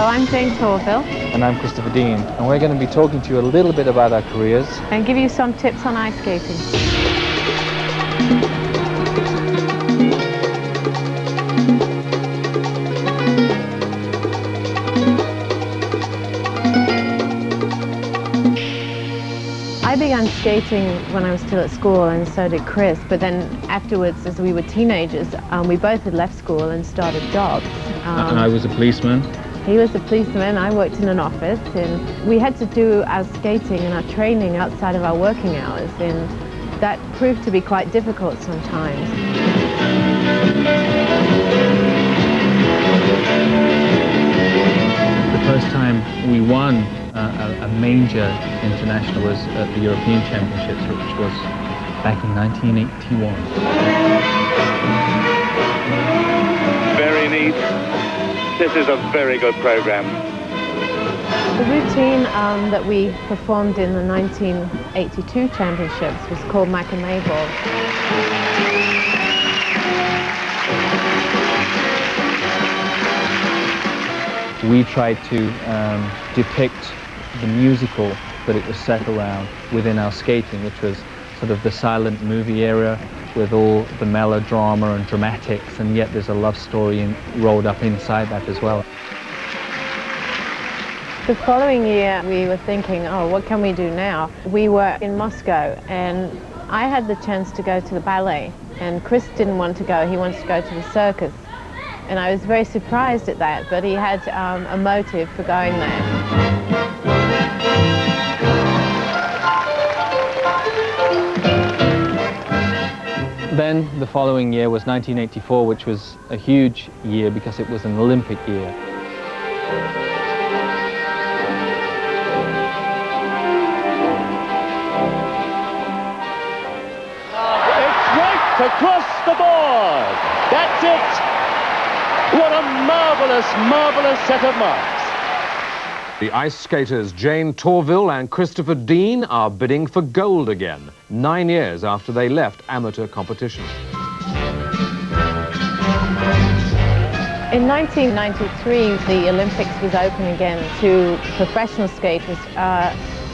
I'm Jane Torvill. And I'm Christopher Dean, and we're going to be talking to you a little bit about our careers. And give you some tips on ice skating. I began skating when I was still at school, and so did Chris, but then afterwards, as we were teenagers, we both had left school and started jobs. And I was a policeman. He was a policeman, I worked in an office, and we had to do our skating and our training outside of our working hours, and that proved to be quite difficult sometimes. The first time we won a major international was at the European Championships, which was back in 1981. Very neat. This is a very good program. The routine that we performed in the 1982 championships was called Macamé Ball. We tried to depict the musical that it was set around within our skating, which was sort of the silent movie era with all the melodrama and dramatics, and yet there's a love story rolled up inside that as well. The following year we were thinking, oh, what can we do now? We were in Moscow, and I had the chance to go to the ballet, and Chris didn't want to go, he wanted to go to the circus. And I was very surprised at that, but he had a motive for going there. Then the following year was 1984, which was a huge year because it was an Olympic year. It's right across the board. That's it. What a marvellous, marvellous set of marks. The ice skaters Jane Torvill and Christopher Dean are bidding for gold again, 9 years after they left amateur competition. In 1993, the Olympics was open again to professional skaters.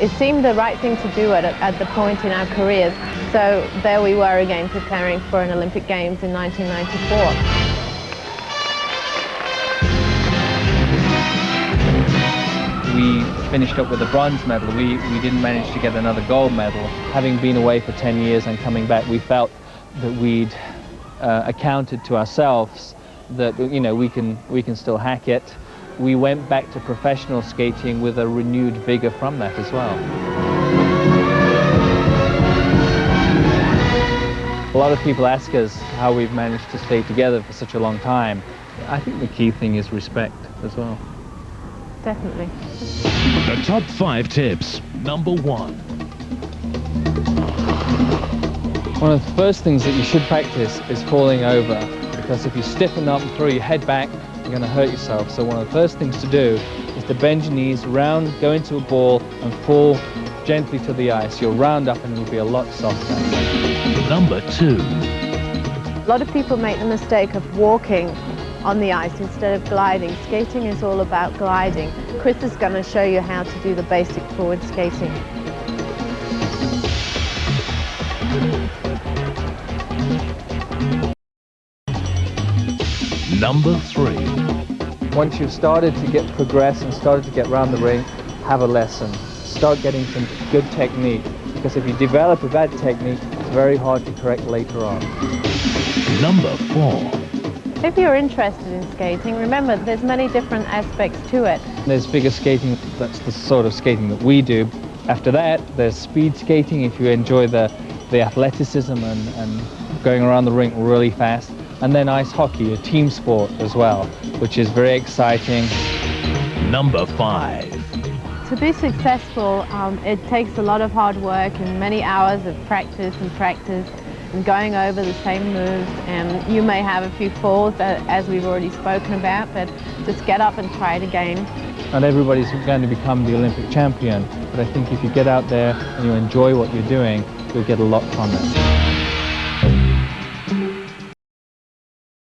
It seemed the right thing to do at the point in our careers. So there we were again preparing for an Olympic Games in 1994. We finished up with a bronze medal. We didn't manage to get another gold medal. Having been away for 10 years and coming back, we felt that we'd accounted to ourselves that, you know, we can still hack it. We went back to professional skating with a renewed vigor from that as well. A lot of people ask us how we've managed to stay together for such a long time. I think the key thing is respect as well. Definitely. The top 5 tips. Number 1. One of the first things that you should practice is falling over, because if you stiffen up and throw your head back, you're going to hurt yourself. So one of the first things to do is to bend your knees, round, go into a ball and fall gently to the ice. You'll round up and you'll be a lot softer. Number 2. A lot of people make the mistake of walking on the ice instead of gliding. Skating is all about gliding. Chris is going to show you how to do the basic forward skating. Number 3. Once you've started to progress and started to get around the rink, have a lesson. Start getting some good technique, because if you develop a bad technique, it's very hard to correct later on. Number 4. If you're interested in skating, remember there's many different aspects to it. There's figure skating, that's the sort of skating that we do. After that, there's speed skating, if you enjoy the athleticism and going around the rink really fast. And then ice hockey, a team sport as well, which is very exciting. Number 5. To be successful, it takes a lot of hard work and many hours of practice and going over the same moves, and you may have a few falls, as we've already spoken about, but just get up and try it again. Not everybody's going to become the Olympic champion, but I think if you get out there and you enjoy what you're doing, you'll get a lot from it.